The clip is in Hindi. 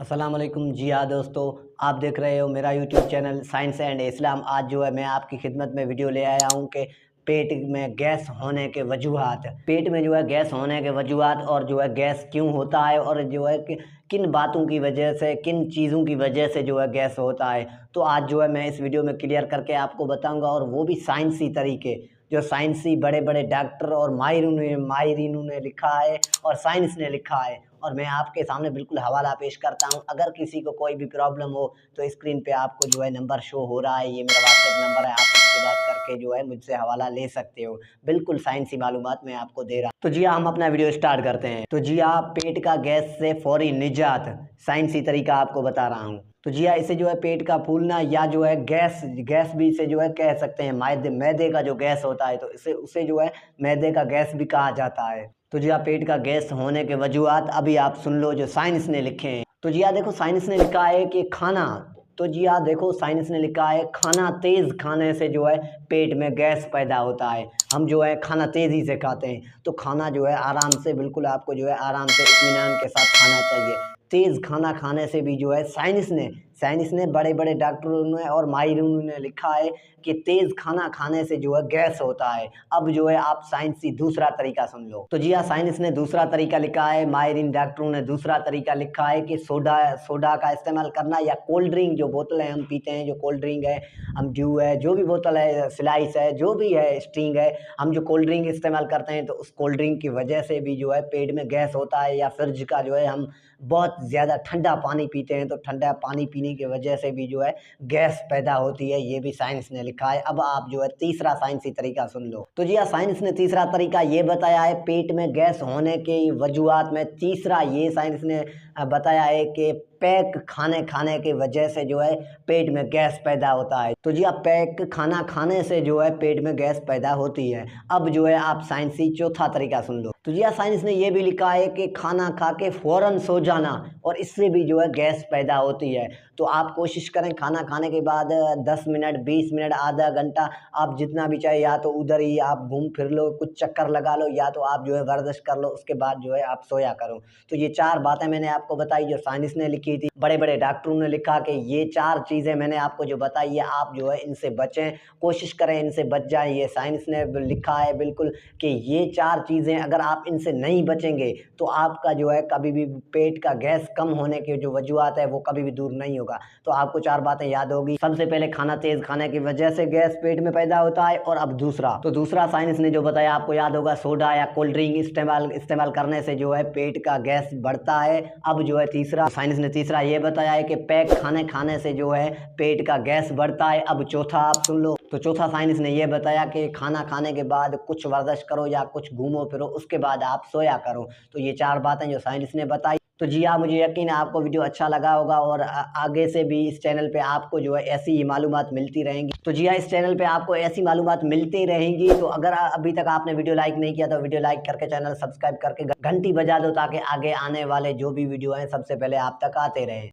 अस्सलाम वालेकुम। जी हाँ दोस्तों, आप देख रहे हो मेरा YouTube channel science and Islam. आज जो है मैं आपकी खिदमत में वीडियो ले आया हूँ कि पेट में गैस होने के वजूहात। पेट में जो है गैस होने के वजूहात और जो है गैस क्यों होता है और जो है कि किन बातों की वजह से, किन चीज़ों की वजह से जो है गैस होता है। तो आज जो है मैं इस वीडियो में क्लियर करके आपको बताऊँगा, और वो भी साइंसी तरीके, जो साइंसी बड़े बड़े डॉक्टर और माहिरीनों ने लिखा है और साइंस ने लिखा है। और मैं आपके सामने बिल्कुल हवाला पेश करता हूँ। अगर किसी को कोई भी प्रॉब्लम हो तो स्क्रीन पे आपको जो है नंबर शो हो रहा है, ये मेरा व्हाट्सएप नंबर है, आप इससे बात करके जो है मुझसे हवाला ले सकते हो। बिल्कुल साइंसी मालूमात मैं आपको दे रहा हूँ। तो जी हाँ, हम अपना वीडियो स्टार्ट करते हैं। तो जी हाँ, पेट का गैस से फौरी निजात, साइंसी तरीका आपको बता रहा हूँ। तो जी हाँ, इसे जो है पेट का फूलना या जो है गैस गैस भी इसे जो है कह सकते हैं। मैदे का जो गैस होता है तो इसे उसे जो है मैदे का गैस भी कहा जाता है। तो जी हाँ, पेट का गैस होने के वजूहात अभी आप सुन लो जो साइंस ने लिखे हैं। तो जी हाँ देखो, साइंस ने लिखा है कि खाना, तो जी हाँ देखो, साइंस ने लिखा है खाना तेज खाने से जो है पेट में गैस पैदा होता है। हम जो है खाना तेजी से खाते हैं, तो खाना जो है आराम से, बिल्कुल आपको जो है आराम से इत्मीनान के साथ खाना चाहिए। तेज खाना खाने से भी जो है साइंस ने बड़े बड़े डॉक्टरों ने और माहिरों ने लिखा है कि तेज खाना खाने से जो है गैस होता है। अब जो है आप साइंसी दूसरा तरीका सुन लो। तो जी हाँ, साइंस ने दूसरा तरीका लिखा है, माहिरीन डॉक्टरों ने दूसरा तरीका लिखा है कि सोडा का इस्तेमाल करना, या कोल्ड ड्रिंक, जो बोतलें हम पीते हैं, जो कोल्ड ड्रिंक है, हम ड्यू है, जो भी बोतल है, स्लाइस है, जो भी है, स्टिंग है, हम जो कोल्ड ड्रिंक इस्तेमाल करते हैं तो उस कोल्ड ड्रिंक की वजह से भी जो है पेट में गैस होता है। या फ्रिज का जो है हम बहुत ज़्यादा ठंडा पानी पीते हैं तो ठंडा पानी पीने की वजह से भी जो है गैस पैदा होती है, ये भी साइंस ने लिखा है। अब आप जो है तीसरा साइंसी तरीका सुन लो। तो जी हाँ, साइंस ने तीसरा तरीका ये बताया है पेट में गैस होने के वजूहात में। तीसरा ये साइंस ने बताया है कि पैक खाने की वजह से जो है पेट में गैस पैदा होता है। तो जी हाँ, पैक खाना खाने से जो है पेट में गैस पैदा होती है। अब जो है आप साइंसी चौथा तरीका सुन लो। तो जी हाँ, साइंस ने ये भी लिखा है कि खाना खा के फौरन सो जाना, और इससे भी जो है गैस पैदा होती है। तो आप कोशिश करें खाना खाने के बाद 10 मिनट, 20 मिनट, आधा घंटा, आप जितना भी चाहे, या तो उधर ही आप घूम फिर लो, कुछ चक्कर लगा लो, या तो आप जो है वर्जिश कर लो, उसके बाद जो है आप सोया करो। तो ये 4 बातें मैंने आपको बताई जो साइंस ने लिखी थी। बड़े बड़े डॉक्टरों ने लिखा कि ये 4 चीज़ें मैंने आपको जो बताई है, आप जो है इनसे बचें, कोशिश करें इनसे बच जाएं। ये साइंस ने लिखा है बिल्कुल कि ये 4 चीज़ें अगर आप इनसे नहीं बचेंगे तो आपका जो है कभी भी पेट का गैस कम होने के जो वजूहात है वो कभी भी दूर नहीं होगा। तो आपको 4 बातें याद होगी। सबसे पहले, खाना तेज खाने की वजह से गैस पेट में पैदा होता है। और अब दूसरा साइंस ने जो बताया आपको याद होगा, सोडा या कोल्ड ड्रिंक इस्तेमाल करने से जो है पेट का गैस बढ़ता है। अब जो है तीसरा, साइंस ने तीसरा ये बताया है कि पैक खाने से जो है पेट का गैस बढ़ता है। अब चौथा आप सुन लो। तो चौथा साइंस ने ये बताया कि खाना खाने के बाद कुछ वर्जिश करो या कुछ घूमो फिरो, उसके बाद आप सोया करो। तो ये 4 बातें जो साइंस ने बताई। तो जी हाँ, मुझे यकीन है आपको वीडियो अच्छा लगा होगा, और आगे से भी इस चैनल पे आपको जो है ऐसी ही मालूमात मिलती रहेंगी। तो जी हाँ, इस चैनल पे आपको ऐसी मालूमात मिलती रहेंगी। तो अगर अभी तक आपने वीडियो लाइक नहीं किया तो वीडियो लाइक करके चैनल सब्सक्राइब करके घंटी बजा दो, ताकि आगे आने वाले जो भी वीडियो हैं सबसे पहले आप तक आते रहें।